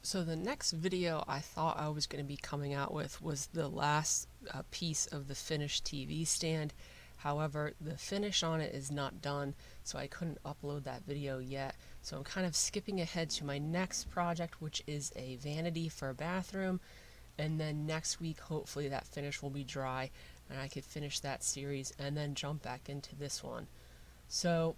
So the next video I thought I was going to be coming out with was the last piece of the finished TV stand. However, the finish on it is not done, so I couldn't upload that video yet. So I'm kind of skipping ahead to my next project, which is a vanity for a bathroom. And then next week, hopefully that finish will be dry and I could finish that series and then jump back into this one. So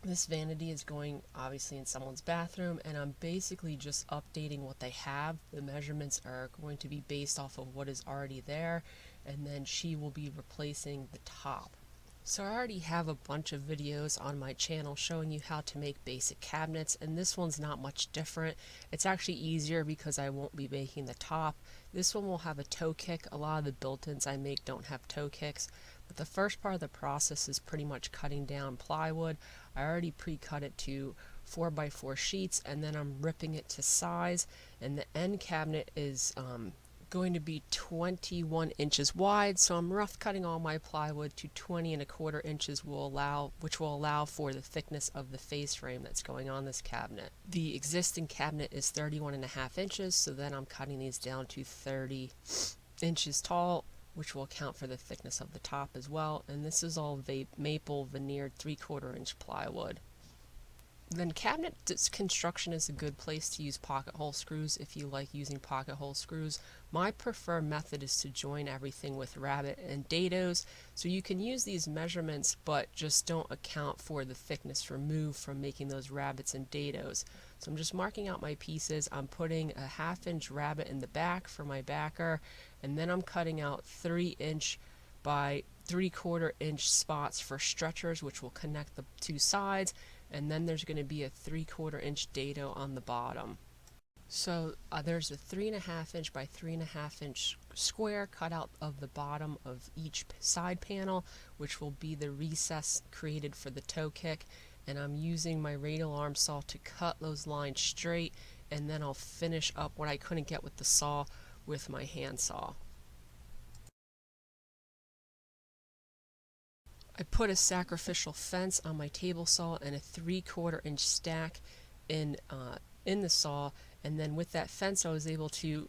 this vanity is going obviously in someone's bathroom, and I'm basically just updating what they have. The measurements are going to be based off of what is already there, and then she will be replacing the top. So I already have a bunch of videos on my channel showing you how to make basic cabinets, and this one's not much different. It's actually easier because I won't be making the top. This one will have a toe kick. A lot of the built-ins I make don't have toe kicks, but the first part of the process is pretty much cutting down plywood. I already pre-cut it to 4x4 sheets, and then I'm ripping it to size, and the end cabinet is going to be 21 inches wide, so I'm rough cutting all my plywood to 20 1/4 inches, which will allow for the thickness of the face frame that's going on this cabinet. The existing cabinet is 31 1/2 inches, so then I'm cutting these down to 30 inches tall, which will account for the thickness of the top as well, and this is all maple veneered 3/4 inch plywood. Then cabinet construction is a good place to use pocket hole screws if you like using pocket hole screws. My preferred method is to join everything with rabbet and dados, so you can use these measurements but just don't account for the thickness removed from making those rabbets and dados. So I'm just marking out my pieces. I'm putting a 1/2 inch rabbet in the back for my backer, and then I'm cutting out 3" by 3/4 inch spots for stretchers, which will connect the two sides, and then there's going to be a 3/4 inch dado on the bottom. So there's a 3 1/2 inch by 3 1/2 inch square cut out of the bottom of each side panel, which will be the recess created for the toe kick, and I'm using my radial arm saw to cut those lines straight, and then I'll finish up what I couldn't get with the saw with my hand saw. I put a sacrificial fence on my table saw and a 3/4 inch stack in the saw, and then with that fence I was able to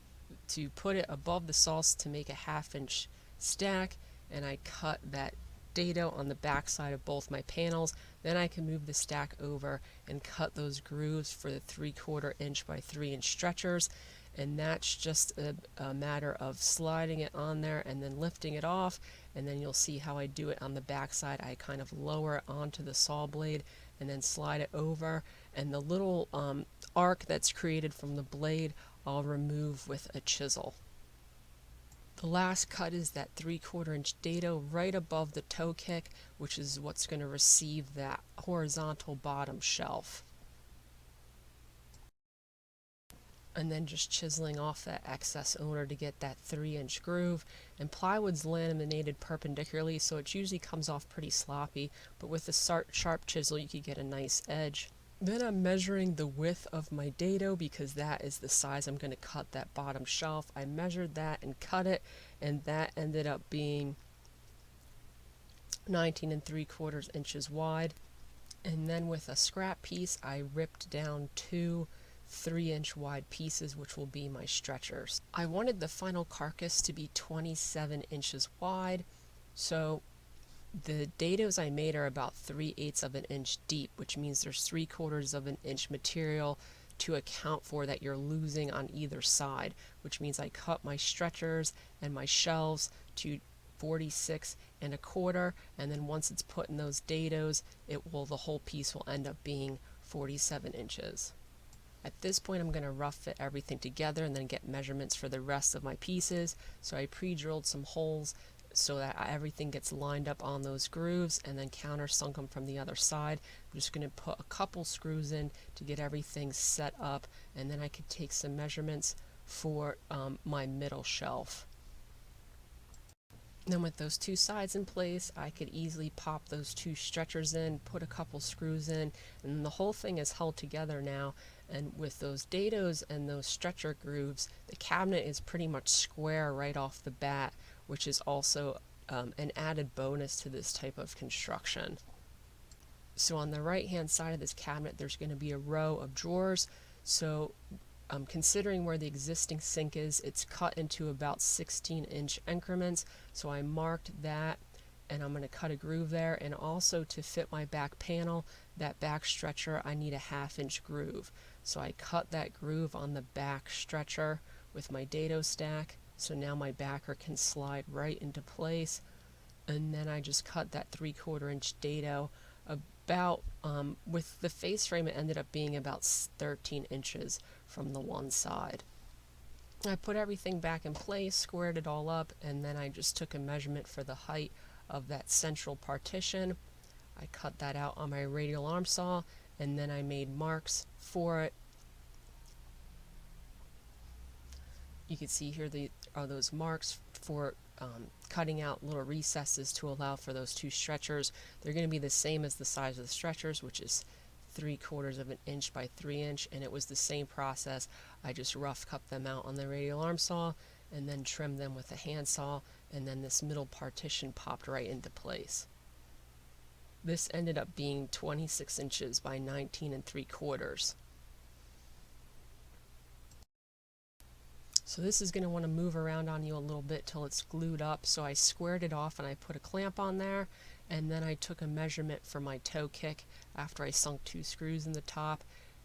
put it above the saw to make a 1/2 inch stack, and I cut that dado on the back side of both my panels. Then I can move the stack over and cut those grooves for the 3/4 inch by 3 inch stretchers, and that's just a matter of sliding it on there and then lifting it off, and then you'll see how I do it on the back side. I kind of lower it onto the saw blade and then slide it over, and the little arc that's created from the blade I'll remove with a chisel. The last cut is that 3/4 inch dado right above the toe kick, which is what's going to receive that horizontal bottom shelf. And then just chiseling off that excess owner to get that 3 inch groove. And plywood's laminated perpendicularly, so it usually comes off pretty sloppy, but with a sharp chisel you could get a nice edge. Then I'm measuring the width of my dado because that is the size I'm going to cut that bottom shelf. I measured that and cut it, and that ended up being 19 3/4 inches wide. And then with a scrap piece I ripped down 2 3-inch wide pieces, which will be my stretchers. I wanted the final carcass to be 27 inches wide, so the dados I made are about 3/8 of an inch deep, which means there's 3/4 of an inch material to account for that you're losing on either side, which means I cut my stretchers and my shelves to 46 1/4, and then once it's put in those dados, the whole piece will end up being 47 inches. At this point I'm going to rough fit everything together and then get measurements for the rest of my pieces. So I pre-drilled some holes so that everything gets lined up on those grooves, and then countersunk them from the other side. I'm just going to put a couple screws in to get everything set up, and then I could take some measurements for my middle shelf. Then with those two sides in place, I could easily pop those 2 stretchers in, put a couple screws in, and the whole thing is held together now. And with those dados and those stretcher grooves, the cabinet is pretty much square right off the bat, which is also an added bonus to this type of construction. So on the right hand side of this cabinet there's going to be a row of drawers. So considering where the existing sink is, it's cut into about 16-inch increments, so I marked that, and I'm going to cut a groove there. And also, to fit my back panel, that back stretcher, I need a 1/2-inch groove, so I cut that groove on the back stretcher with my dado stack, so now my backer can slide right into place. And then I just cut that 3/4-inch dado about, with the face frame, it ended up being about 13 inches from the one side. I put everything back in place, squared it all up, and then I just took a measurement for the height of that central partition. I cut that out on my radial arm saw, and then I made marks for it. You can see here are those marks for cutting out little recesses to allow for those two stretchers. They're going to be the same as the size of the stretchers, which is 3/4 of an inch by 3 inch, and it was the same process. I just rough cut them out on the radial arm saw and then trimmed them with a handsaw, and then this middle partition popped right into place. This ended up being 26 inches by 19 3/4. So this is going to want to move around on you a little bit till it's glued up. So I squared it off and I put a clamp on there, and then I took a measurement for my toe kick after I sunk 2 screws in the top,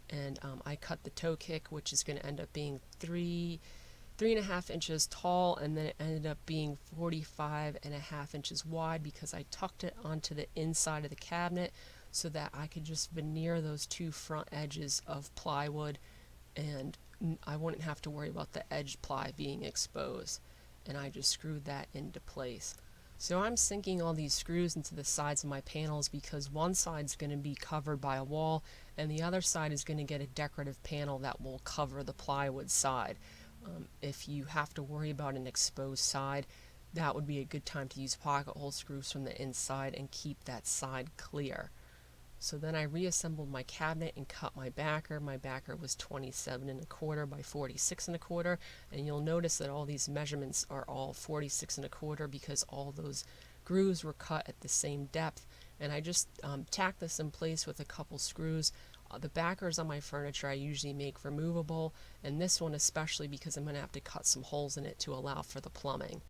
and I cut the toe kick, which is going to end up being 3.5 inches tall, and then it ended up being 45.5 inches wide because I tucked it onto the inside of the cabinet so that I could just veneer those 2 front edges of plywood, and I wouldn't have to worry about the edge ply being exposed. And I just screwed that into place. So I'm sinking all these screws into the sides of my panels because one side's going to be covered by a wall and the other side is going to get a decorative panel that will cover the plywood side. If you have to worry about an exposed side, that would be a good time to use pocket hole screws from the inside and keep that side clear. So then I reassembled my cabinet and cut my backer. My backer was 27.25 by 46.25, and you'll notice that all these measurements are all 46.25 because all those grooves were cut at the same depth. And I just tacked this in place with a couple screws. The backers on my furniture I usually make removable, and this one especially because I'm going to have to cut some holes in it to allow for the plumbing.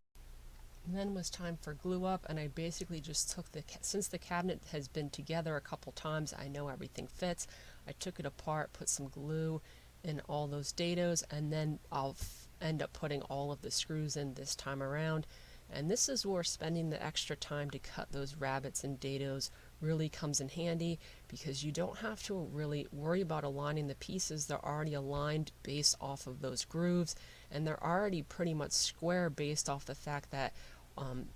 And then it was time for glue up, and I basically just took since the cabinet has been together a couple times, I know everything fits. I took it apart, put some glue in all those dados, and then I'll end up putting all of the screws in this time around. And this is where spending the extra time to cut those rabbets and dados really comes in handy, because you don't have to really worry about aligning the pieces. They're already aligned based off of those grooves, and they're already pretty much square based off the fact that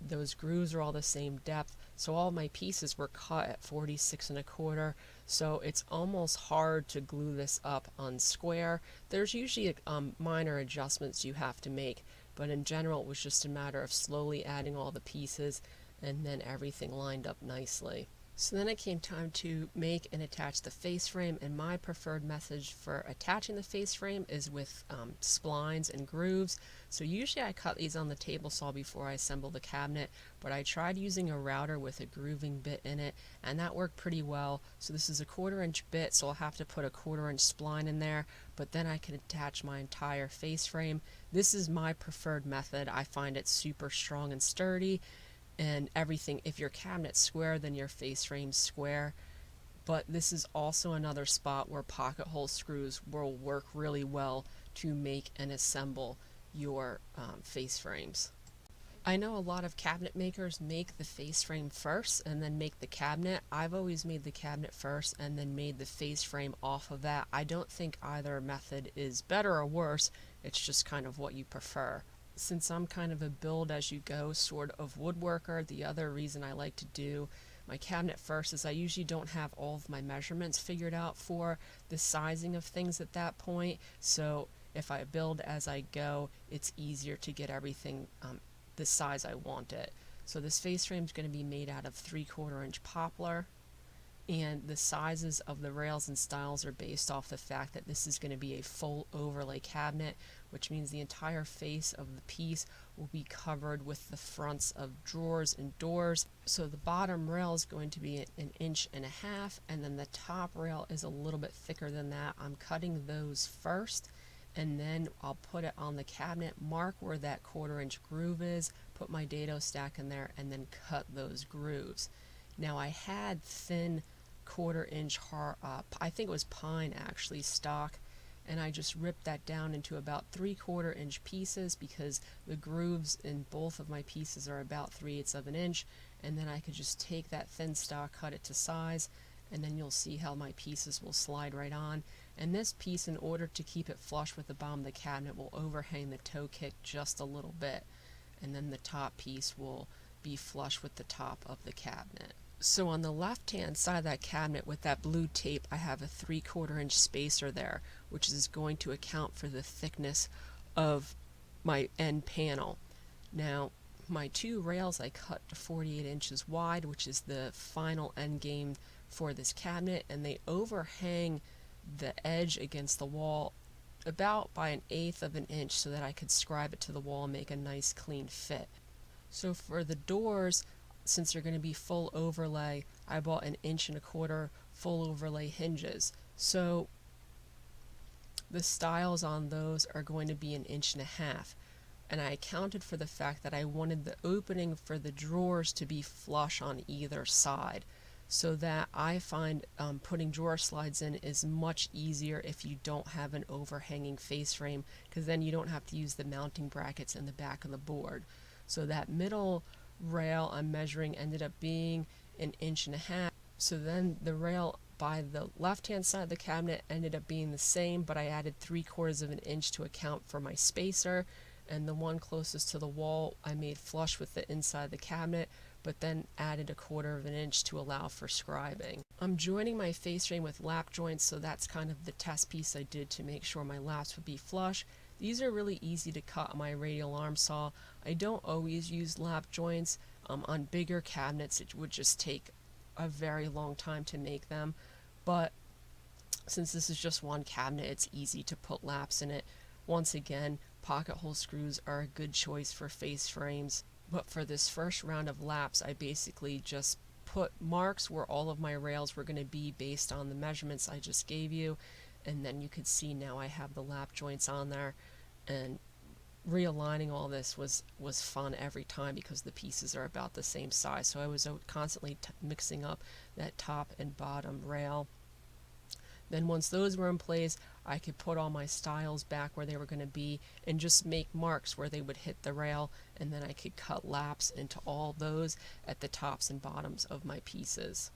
those grooves are all the same depth. So all my pieces were cut at 46.25, so it's almost hard to glue this up on square. There's usually minor adjustments you have to make, but in general it was just a matter of slowly adding all the pieces, and then everything lined up nicely. So then it came time to make and attach the face frame, and my preferred method for attaching the face frame is with splines and grooves. So usually I cut these on the table saw before I assemble the cabinet, but I tried using a router with a grooving bit in it, and that worked pretty well. So this is a 1/4 inch bit, so I'll have to put a 1/4 inch spline in there, but then I can attach my entire face frame. This is my preferred method. I find it super strong and sturdy, and everything. If your cabinet's square, then your face frame's square. But this is also another spot where pocket hole screws will work really well to make and assemble your face frames. I know a lot of cabinet makers make the face frame first and then make the cabinet. I've always made the cabinet first and then made the face frame off of that. I don't think either method is better or worse. It's just kind of what you prefer. Since I'm kind of a build as you go sort of woodworker, the other reason I like to do my cabinet first is I usually don't have all of my measurements figured out for the sizing of things at that point. So if I build as I go, it's easier to get everything the size I want it. So this face frame is going to be made out of 3/4 inch poplar, and the sizes of the rails and stiles are based off the fact that this is going to be a full overlay cabinet, which means the entire face of the piece will be covered with the fronts of drawers and doors. So the bottom rail is going to be 1.5 inches, and then the top rail is a little bit thicker than that. I'm cutting those first, and then I'll put it on the cabinet, mark where that 1/4 inch groove is, put my dado stack in there, and then cut those grooves. Now I had thin 1/4 inch I think it was pine actually, stock, and I just ripped that down into about 3/4 inch pieces because the grooves in both of my pieces are about 3/8 of an inch, and then I could just take that thin stock, cut it to size, and then you'll see how my pieces will slide right on. And this piece, in order to keep it flush with the bottom of the cabinet, will overhang the toe kick just a little bit, and then the top piece will be flush with the top of the cabinet. So on the left hand side of that cabinet with that blue tape, I have a 3/4 inch spacer there, which is going to account for the thickness of my end panel. Now my two rails I cut to 48 inches wide, which is the final end game for this cabinet, and they overhang the edge against the wall about by 1/8 of an inch so that I could scribe it to the wall and make a nice clean fit. So for the doors, since they're going to be full overlay, I bought 1.25 inch full overlay hinges. So the stiles on those are going to be 1.5 inches. And I accounted for the fact that I wanted the opening for the drawers to be flush on either side, so that I find putting drawer slides in is much easier if you don't have an overhanging face frame, because then you don't have to use the mounting brackets in the back of the board. So that middle rail I'm measuring ended up being 1.5 inches. So then the rail by the left hand side of the cabinet ended up being the same, but I added 3/4 of an inch to account for my spacer, and the one closest to the wall I made flush with the inside of the cabinet, but then added 1/4 of an inch to allow for scribing. I'm joining my face frame with lap joints, so that's kind of the test piece I did to make sure my laps would be flush. These are really easy to cut on my radial arm saw. I don't always use lap joints. On bigger cabinets it would just take a very long time to make them, but since this is just one cabinet, it's easy to put laps in it. Once again, pocket hole screws are a good choice for face frames, but for this first round of laps I basically just put marks where all of my rails were going to be based on the measurements I just gave you, and then you could see now I have the lap joints on there, and realigning all this was fun every time because the pieces are about the same size, so I was constantly mixing up that top and bottom rail. Then once those were in place, I could put all my stiles back where they were going to be and just make marks where they would hit the rail, and then I could cut laps into all those at the tops and bottoms of my pieces.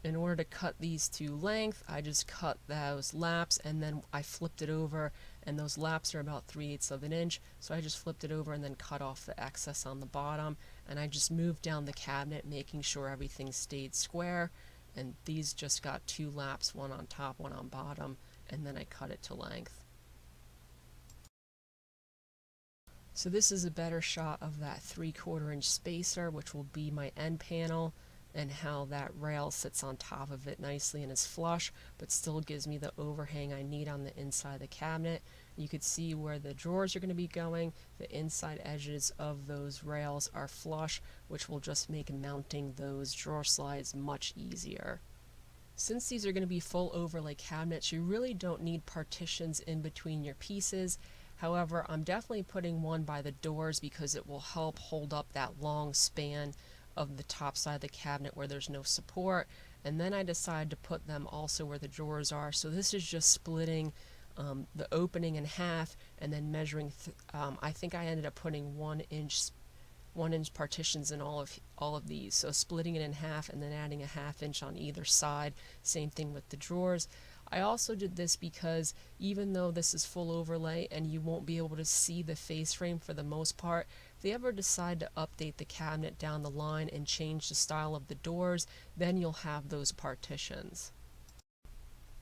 In order to cut these to length, I just cut those laps and then I flipped it over, and those laps are about 3/8 of an inch, so I just flipped it over and then cut off the excess on the bottom, and I just moved down the cabinet making sure everything stayed square, and these just got 2 laps, one on top, one on bottom, and then I cut it to length. So this is a better shot of that 3/4 inch spacer, which will be my end panel, and how that rail sits on top of it nicely and is flush, but still gives me the overhang I need on the inside of the cabinet. You could see where the drawers are going to be going. The inside edges of those rails are flush, which will just make mounting those drawer slides much easier. Since these are going to be full overlay cabinets, you really don't need partitions in between your pieces. However, I'm definitely putting one by the doors because it will help hold up that long span of the top side of the cabinet where there's no support, and then I decided to put them also where the drawers are. So this is just splitting the opening in half and then measuring I think I ended up putting 1 inch partitions in all of these, so splitting it in half and then adding a 1/2 inch on either side. Same thing with the drawers. I also did this because even though this is full overlay and you won't be able to see the face frame for the most part, if you ever decide to update the cabinet down the line and change the style of the doors, then you'll have those partitions.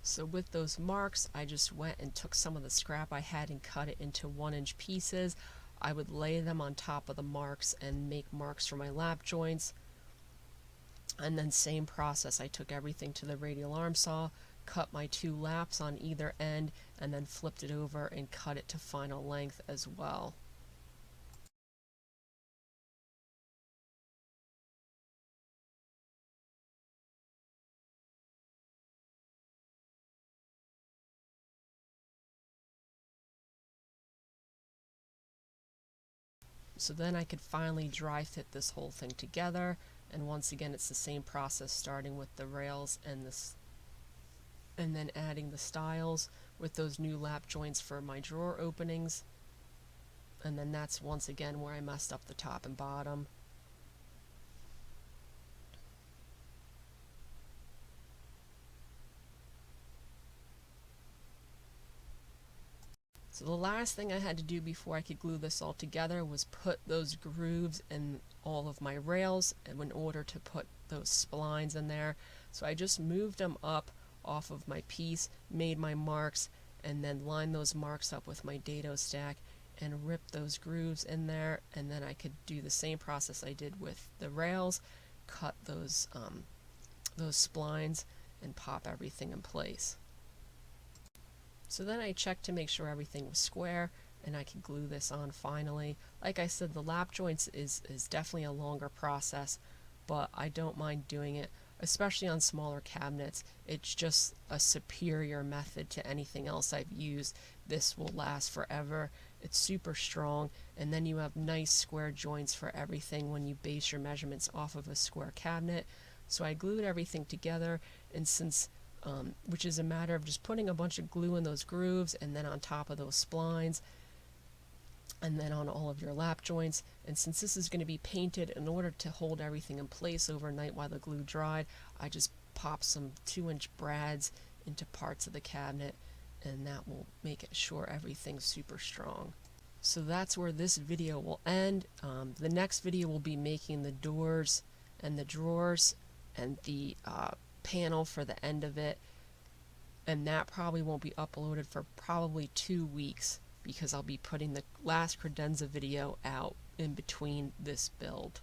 So with those marks, I just went and took some of the scrap I had and cut it into 1 inch pieces. I would lay them on top of the marks and make marks for my lap joints. And then same process, I took everything to the radial arm saw, cut my 2 laps on either end, and then flipped it over and cut it to final length as well. So then I could finally dry fit this whole thing together, and once again it's the same process, starting with the rails and this, and then adding the stiles with those new lap joints for my drawer openings, and then that's once again where I messed up the top and bottom. So the last thing I had to do before I could glue this all together was put those grooves in all of my rails in order to put those splines in there. So I just moved them up off of my piece, made my marks, and then lined those marks up with my dado stack and ripped those grooves in there, and then I could do the same process I did with the rails, cut those splines and pop everything in place. So then I checked to make sure everything was square, and I could glue this on finally. Like I said, the lap joints is definitely a longer process, but I don't mind doing it, especially on smaller cabinets. It's just a superior method to anything else I've used. This will last forever. It's super strong, and then you have nice square joints for everything when you base your measurements off of a square cabinet. So I glued everything together, and since which is a matter of just putting a bunch of glue in those grooves and then on top of those splines and then on all of your lap joints. And since this is going to be painted, in order to hold everything in place overnight while the glue dried, I just popped some 2-inch brads into parts of the cabinet, and that will make it sure everything's super strong. So that's where this video will end. The next video will be making the doors and the drawers and the panel for the end of it, and that probably won't be uploaded for probably 2 weeks because I'll be putting the last credenza video out in between this build.